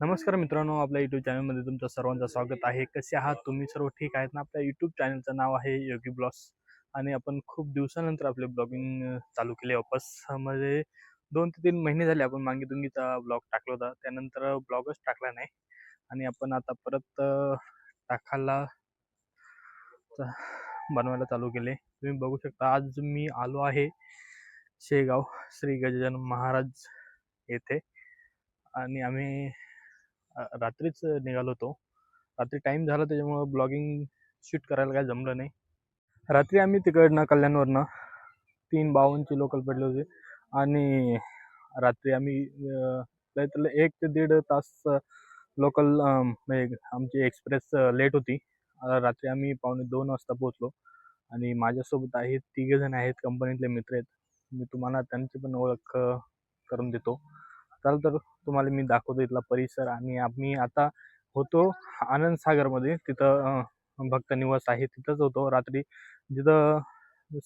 नमस्कार मित्रांनो, आपल्या यूट्यूब चॅनलमध्ये तुमचं सर्वांचं स्वागत आहे. कसे आहात तुम्ही? सर्व ठीक आहेत ना? आपल्या यूट्यूब चॅनलचं नाव आहे योगी ब्लॉग्स आणि आपण खूप दिवसानंतर आपले ब्लॉगिंग चालू केले वापस. म्हणजे 2 ते 3 महिने झाले आपण मांगीतुंगीचा ब्लॉग टाकला होता. त्यानंतर ब्लॉगच टाकला नाही आणि आपण आता परत टाकायला च- बनवायला चालू केले. तुम्ही बघू शकता आज मी आलो आहे शेगाव श्री गजानन महाराज येथे आणि आम्ही रात्रीच निघालो होतो. रात्री टाईम झाला त्याच्यामुळं ब्लॉगिंग शूट करायला काय जमलं नाही. रात्री आम्ही तिकडनं कल्याणवरनं 3:52ची लोकल पडली होती आणि रात्री आम्ही त्यातलं 1 ते दीड तास लोकल म्हणजे आमची एक्सप्रेस लेट होती. रात्री आम्ही 1:45 वाजता पोहोचलो आणि माझ्यासोबत आहेत 3 जण आहेत, कंपनीतले मित्र आहेत. मी तुम्हाला त्यांची पण ओळख करून देतो. चला तर तुम्हाला मी दाखवतो इथला परिसर आणि आम्ही आता होतो आनंदसागरमध्ये. तिथं भक्त निवास आहे तिथंच होतो रात्री. जिथं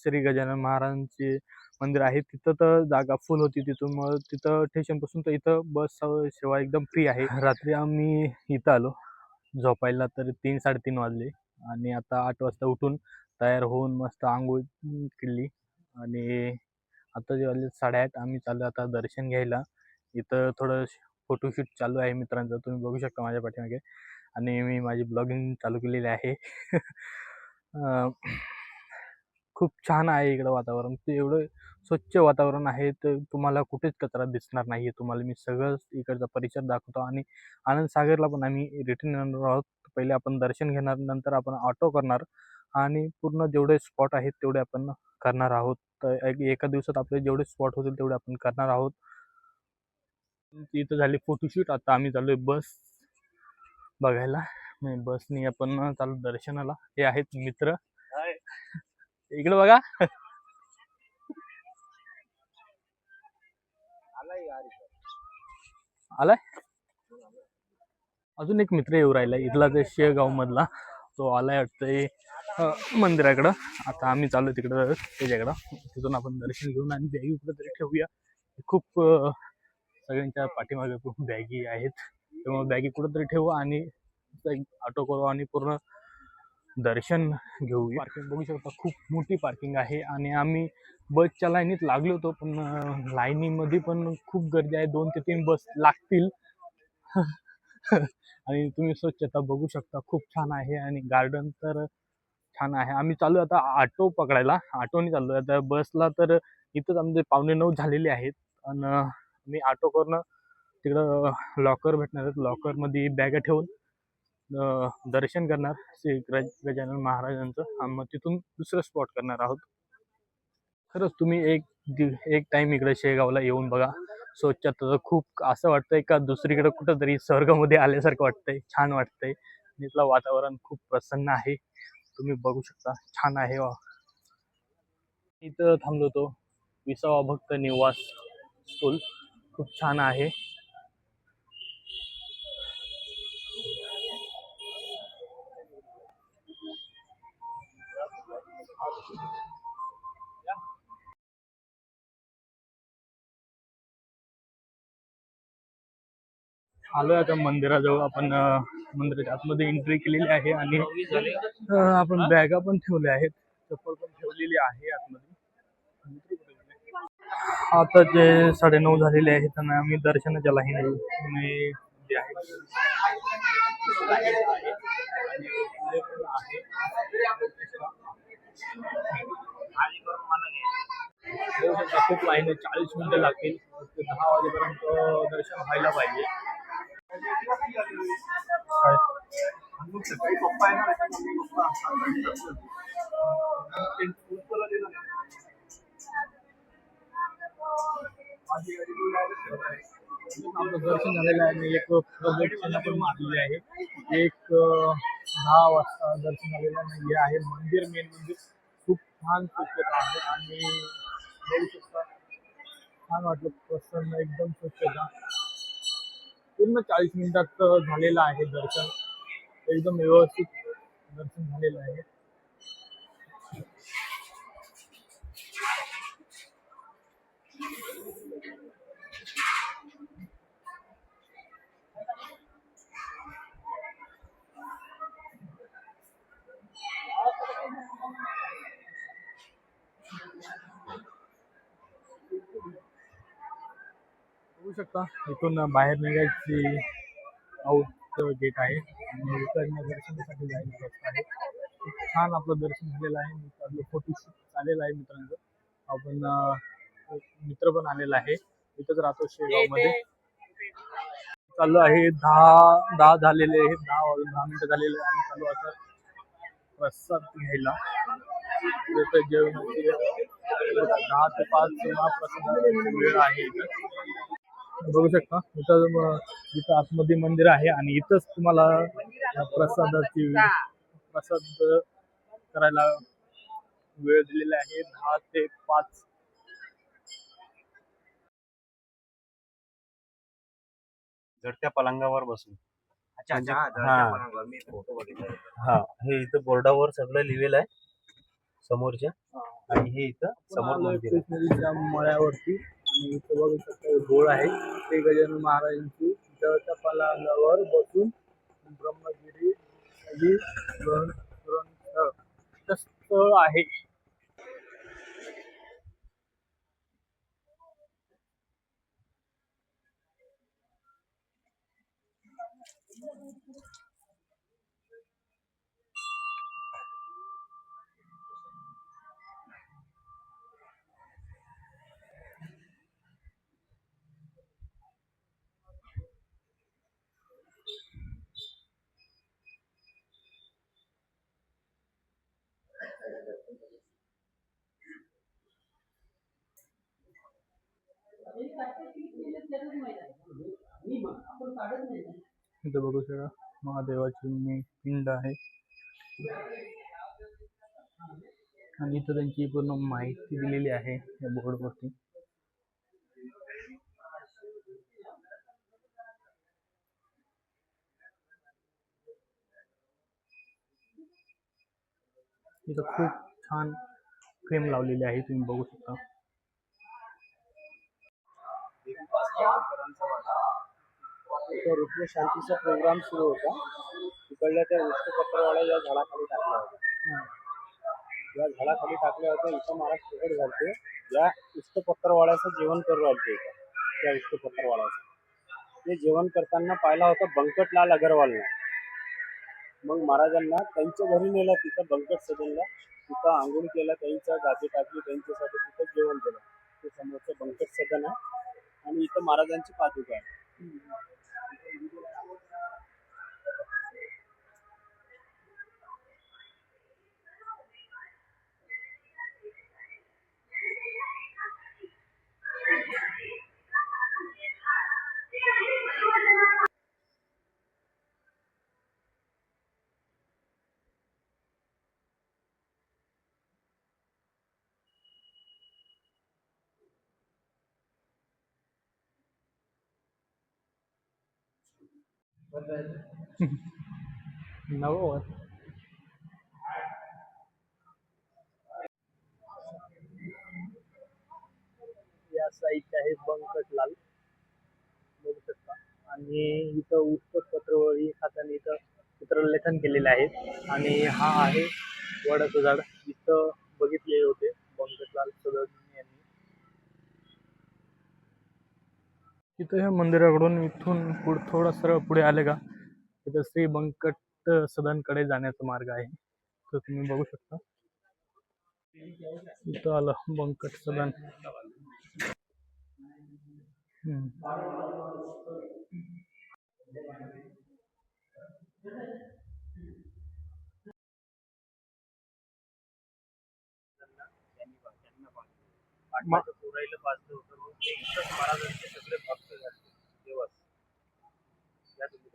श्री गजानन महाराजांचे मंदिर आहे तिथं तर जागा फुल होती. तिथून मग तिथं स्टेशनपासून तर इथं बस सेवा एकदम फ्री आहे. रात्री आम्ही इथं आलो झोपायला तर 3-3:30 वाजले आणि आता 8 वाजता उठून तयार होऊन मस्त आंघोळ केली आणि आता जे वाजले 8:30. आम्ही चाललो आता दर्शन घ्यायला. इथं थोडं फोटोशूट चालू आहे मित्रांचं, तुम्ही बघू शकता माझ्या पाठीमागे आणि मी माझी ब्लॉगिंग चालू केलेली आहे. अं, खूप छान आहे इकडं वातावरण. ते एवढं स्वच्छ वातावरण आहे तर तुम्हाला कुठेच कचरा दिसणार नाही. तुम्हाला मी सगळं इकडचा परिसर दाखवतो आणि आनंद सागरला पण आम्ही रिटर्न येणार आहोत. पहिले आपण दर्शन घेणार, नंतर आपण ऑटो करणार आणि पूर्ण जेवढे स्पॉट आहेत तेवढे आपण करणार आहोत. तर एका दिवसात आपले जेवढे स्पॉट होतील तेवढे आपण करणार आहोत. इथं झाले फोटोशूट. आता आम्ही चाललोय बस बघायला. बसनी आपण चालू दर्शनाला. हे आहेत मित्र. इकडे बघा. आलाय. अजून एक मित्र येऊ राहिला इथला, ते शेगाव मधला. तो आलाय वाटतंय मंदिराकडं. आता आम्ही चालू तिकडं त्याच्याकडं. तिथून आपण दर्शन घेऊन आणि बॅगी कुठं तरी ठेवूया. खूप सगळ्यांच्या पाठीमागे खूप बॅगी आहेत, त्यामुळे बॅगी कुठंतरी ठेवू आणि ऑटो करू आणि पूर्ण दर्शन घेऊ. पार्किंग बघू शकता, खूप मोठी पार्किंग आहे आणि आम्ही बसच्या लाईनीत लागलो होतो पण लाईनीमध्ये पण खूप गर्दी आहे. 2 ते 3 बस लागतील. आणि तुम्ही स्वच्छता बघू शकता, खूप छान आहे आणि गार्डन तर छान आहे. आम्ही चालू आता ऑटो पकडायला. ऑटोने चाललो आता. बसला तर इथंच आमचे 8:45 झालेले आहेत आणि मी ऑटो करून तिकडं लॉकर भेटणार आहेत. लॉकरमध्ये बॅगा ठेवून दर्शन करणार श्री गजानन महाराजांचं आणि मग तिथून दुसरं स्पॉट करणार आहोत. खरंच तुम्ही एक टाइम इकडे शेगावला येऊन बघा. स्वच्छता तर खूप असं वाटतंय का दुसरीकडे कुठंतरी स्वर्गामध्ये आल्यासारखं वाटतंय. छान वाटतंय. इथलं वातावरण खूप प्रसन्न आहे. तुम्ही बघू शकता, छान आहे. इथं थांबलो होतो. 20वा भक्त निवास स्कूल खूप छान आहे. आलोय आता मंदिराजवळ. आपण मंदिराच्या आतमध्ये एंट्री केलेली आहे आणि आपण बॅगा पण ठेवल्या आहेत, चप्पल पण ठेवलेली आहे आतमध्ये. आता जे 9:30 झालेले आहेत आणि आम्ही दर्शनाच्या लाईनीमध्ये जे आहे खूप लाईन आहे. 40 मिनिटं लागतील. 10 वाजेपर्यंत दर्शन व्हायला पाहिजे. सकाळी पप्पा येणार. आपलं दर्शन झालेलं आहे आणि एक प्रदक्षिणा पण मारलेली आहे. 10 वाजता दर्शन झालेलं आहे. हे आहे मंदिर, मेन मंदिर. खूप छान स्वच्छता आहे आणि बघू शकता, छान वाटलं, प्रसन्न एकदम. स्वच्छता पूर्ण 40 मिनिटात झालेलं आहे दर्शन. एकदम व्यवस्थित दर्शन झालेलं आहे. बघू शकता इथून बाहेर निघायची आउट गेट आहे आणि इकडनं दर्शनासाठी जायला रस्ता आहे. खूप छान आपलं दर्शन झालेलं आहे. आपलं फोटोशूट झालेलं आहे मित्रांचं. आपण एक मित्र पण आलेला आहे. इथंच राहतो शेगावमध्ये. चालू आहे 10 झालेले आहेत. 10 वाजून 10 मिनिटं झालेले आहे. आम्ही चालू आता प्रसाद घ्यायला. इथं जेवणाची 10 ते 5 महाप्रसादाची वेळ आहे इथं. बघू शकता इथं आतमध्ये मंदिर आहे आणि इथंच तुम्हाला प्रसाद करायला वेळ दिलेला आहे 10 ते 5. झडत्या पलंगावर बसून. अच्छा अच्छा, हा, हा. जळत्या पानावर मी फोटो बघितला. हा, हे इथं बोर्डावर सगळं लिहिलेलं आहे समोरच्या. आणि हे इथं समोर मंदिर आहे. कृष्णजीच्या मळ्यावरती आणि इथं बघू शकता गोळ आहे ते गजानन महाराजांची जळत्या पलंगावर बसून ब्रह्मगिरी नदी स्थळ आहे. इथं बघू शकता महादेवाची पिंड आहे आणि इथं त्यांची पूर्ण माहिती दिलेली आहे या बोर्डवरती. इथं खूप छान फ्रेम लावलेली आहे तुम्ही बघू शकता. रुक्म शांतीचा प्रोग्राम सुरू होता. तिकडल्या त्या वृष्टपत्रवाळ्या या झाडाखाली टाकल्या होत्या. या झाडाखाली टाकल्या होत्या. इथं महाराज प्रकट झालते. या वृष्टपत्रवाळ्याचं जेवण करू राहिले त्या वृष्टपत्रवाळ्याचं. ते जेवण करताना पाहिला होता बंकटलाल अगरवालला. मग महाराजांना त्यांच्या घरी नेलं. तिथं बंकट सदनला तिथं आंघोळ केला, त्यांचं गादी टाकली, त्यांच्यासाठी तिथं जेवण केलं. ते समोरचं बंकट सदन आहे आणि इथं महाराजांची पादुका आहे. नववत या साईडचे आहे बंकटलाल बघू शकता. आणि इथं उत्तर खात्याने इथं चित्रलेखन केलेले आहे आणि हा आहे वडाचं झाड. इथं बघितले होते बंकटलाल सदन यांनी. इथं ह्या मंदिराकडून इथून थोडं सरळ पुढे आले का इथं श्री बंकट सदनकडे जाण्याचा मार्ग आहे. तर तुम्ही बघू शकता इथं आलं बंकट सदन. पाटलाच्या पोराईला बाजलं होतं. महाराजांचे सगळे भक्त झाले दिवस या तुम्ही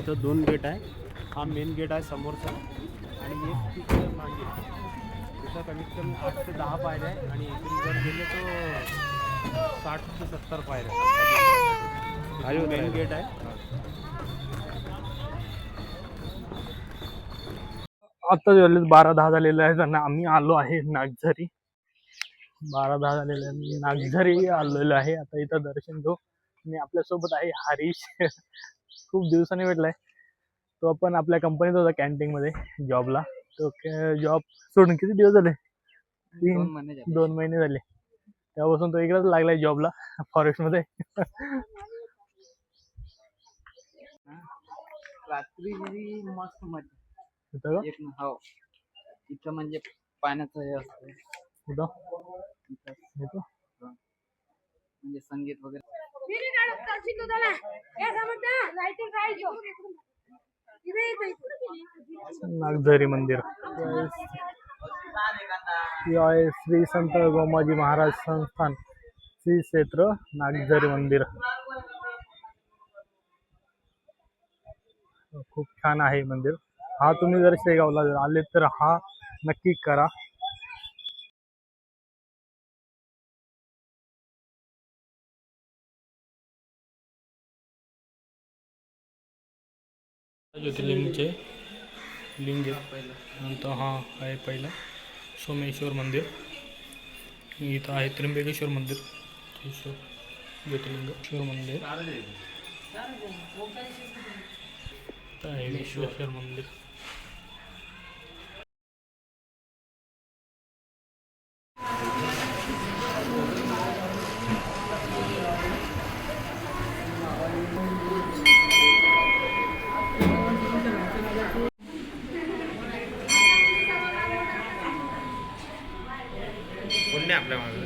इथं 2 गेट आहे. हा मेन गेट आहे समोरचा आणि एक तिथे मागे. तिथं कमीत कमी 8 ते 10 पायऱ्या आहे आणि इथून जर गेले तर 60 ते 70 पायऱ्या. खाली मेन उतरायचं. गेट आहे. आता झाले 12:10 झालेले आहेत आणि आम्ही आलो आहे नागझरी. 12:10 झालेले आहे. मी नागझरी आलेलो आहे. आता इथं दर्शन घेऊ आणि आपल्यासोबत आहे हरीश. खूप दिवसांनी भेटलाय. तो पण आपल्या कंपनीत होता कॅन्टीन मध्ये जॉबला. तो जॉब सोडून किती दिवस झाले? 2 महिने झाले. तेव्हापासून तो इकडेच लागलाय जॉबला फॉरेस्ट मध्ये. रात्री मस्त मजा इथं का? येत ना. हो, इथं म्हणजे पाण्याचं हे असतं. इथं? इथं इथं? म्हणजे संगीत वगैरे. नागझरी मंदिर. हे आहे श्री संत गोमाजी महाराज संस्थान श्री क्षेत्र नागझरी मंदिर. खूप छान आहे मंदिर. हा तुम्ही जर शेगावला जर आले तर हा नक्की करा. ज्योतिर्लिंगचे लिंग आहे. नंतर हा आहे पहिला सोमेश्वर मंदिर. इथं आहे त्र्यंबकेश्वर मंदिर. ज्योतिर्लिंगेश्वर मंदिर. इथं आहे विश्वेश्वर मंदिर. कोण आपल्या मागे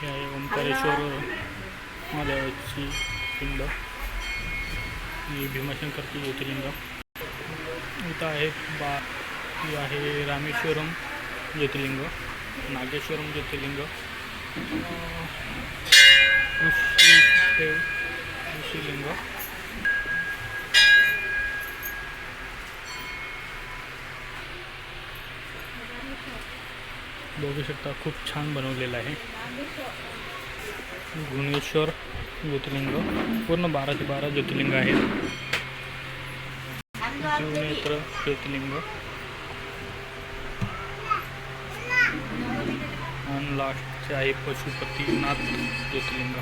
हे आहे ओंकारेश्वर महादेवाची पिंड. ही भीमाशंकरची ज्योतिर्लिंग. इथं आहे ही आहे रामेश्वरम ज्योतिर्लिंग, नागेश्वरम ज्योतिर्लिंग, ऋषिलिंग. बघू शकता खूप छान बनवलेलं आहे. गुणेश्वर ज्योतिर्लिंग. पूर्ण 12 ते 12 ज्योतिर्लिंग आहेत. जीवनेत्र ज्योतिर्लिंग आणि लास्टचे आहे पशुपतीनाथ ज्योतिर्लिंग.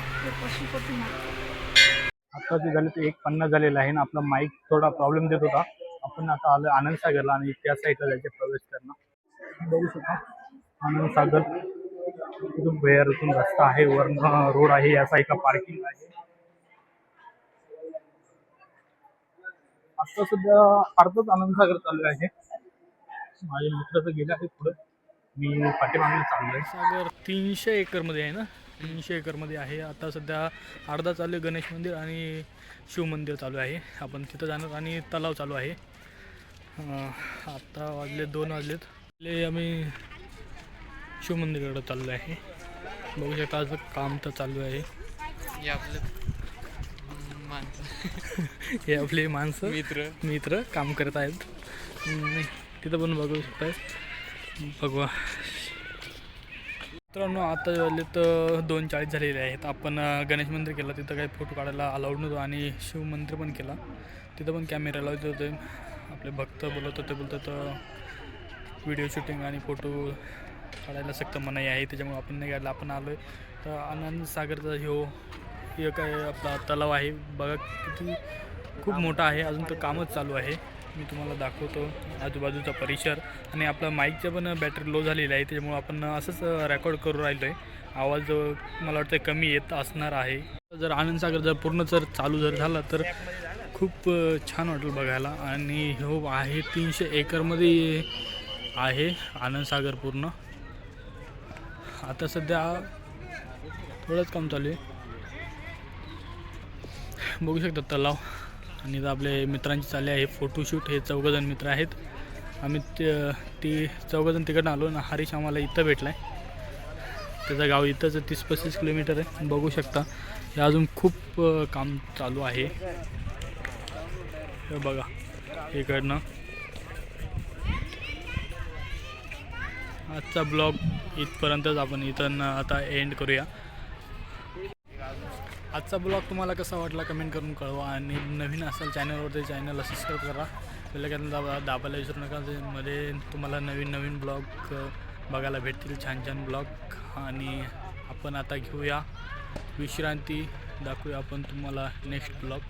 आत्ताचे झाले ते 1:50 झालेलं आहे ना. आपला माईक थोडा प्रॉब्लेम देत होता. आपण आता आलो आनंदसागरला आणि त्या साईडला जायचे प्रवेश करणं. बघू शकता आनंदसागर. इथून भुयारातून रस्ता आहे, वर्ण रोड आहे, या साईडला पार्किंग आहे. आता सध्या अर्धच आनंदसागर चालू आहे. माझे मित्र तर गेले आहे पुढे, मी पाठीमागे चाललोय. सागर 300 एकरमध्ये आहे ना. 300 एकरमध्ये आहे. आता सध्या अर्धा चालू आहे. गणेश मंदिर आणि शिव मंदिर चालू आहे. आपण तिथं जाणार आणि तलाव चालू आहे. आता वाजले 2 वाजलेत. आम्ही शिव मंदिराकडे चाललो आहे. बघू शकता आज काम तर चालू आहे. हे आपले माणसं मित्र काम करत आहेत. तिथं पण बघू शकता. भगवा मित्रांनो आता वाजले तर 2:40 झालेले आहेत. आपण गणेश मंदिर केलं, तिथं काही फोटो काढायला अलाउड नव्हतं आणि शिव मंदिर पण केला, तिथं पण कॅमेरा लावत होते. आपले भक्त बोलत होते व्हिडिओ शूटिंग आणि फोटो काढायला सक्त मनाई आहे, त्याच्यामुळे आपण नाही काढलं. आपण आलो आहे तर आनंदसागरचा हे काय आपला तलाव आहे. बघा किती खूप मोठा आहे. अजून तर कामच चालू आहे. मी तुम्हाला दाखवतो आजूबाजूचा परिसर. आणि आपला माईकच्या पण बॅटरी लो झालेली आहे, त्याच्यामुळे आपण असंच रेकॉर्ड करू राहिलो आहे. आवाज मला वाटतं कमी येत असणार आहे. जर आनंदसागर जर पूर्ण चालू जर झाला तर खूप छान वाटेल बघायला. आणि हो आहे 300 एकरमध्ये आहे आनंदसागर पूर्ण. आता सध्या थोडंच काम चालू आहे. बघू शकता तलाव आणि इथं आपले मित्रांची चालले आहे फोटोशूट. हे 4 मित्र आहेत. आम्ही ती 4 तिकडनं आलो ना. हरीश आम्हाला इथं भेटला आहे. त्याचं गाव इथंच 30-35 किलोमीटर आहे. बघू शकता हे अजून खूप काम चालू आहे. हे बघा इकडनं. आजचा ब्लॉग इथपर्यंतच. आपण इथं आता एंड करूया. आजचा ब्लॉग तुम्हाला कसा वाटला कमेंट करून कळवा. आणि नवीन असाल चॅनलवरती चॅनलला सबस्क्राईब करा. बेल दाबायला विसरू नका. मध्ये तुम्हाला नवीन ब्लॉग बघायला भेटतील. छान ब्लॉग. आणि आपण आता घेऊया विश्रांती. दाखवूया आपण तुम्हाला नेक्स्ट ब्लॉग.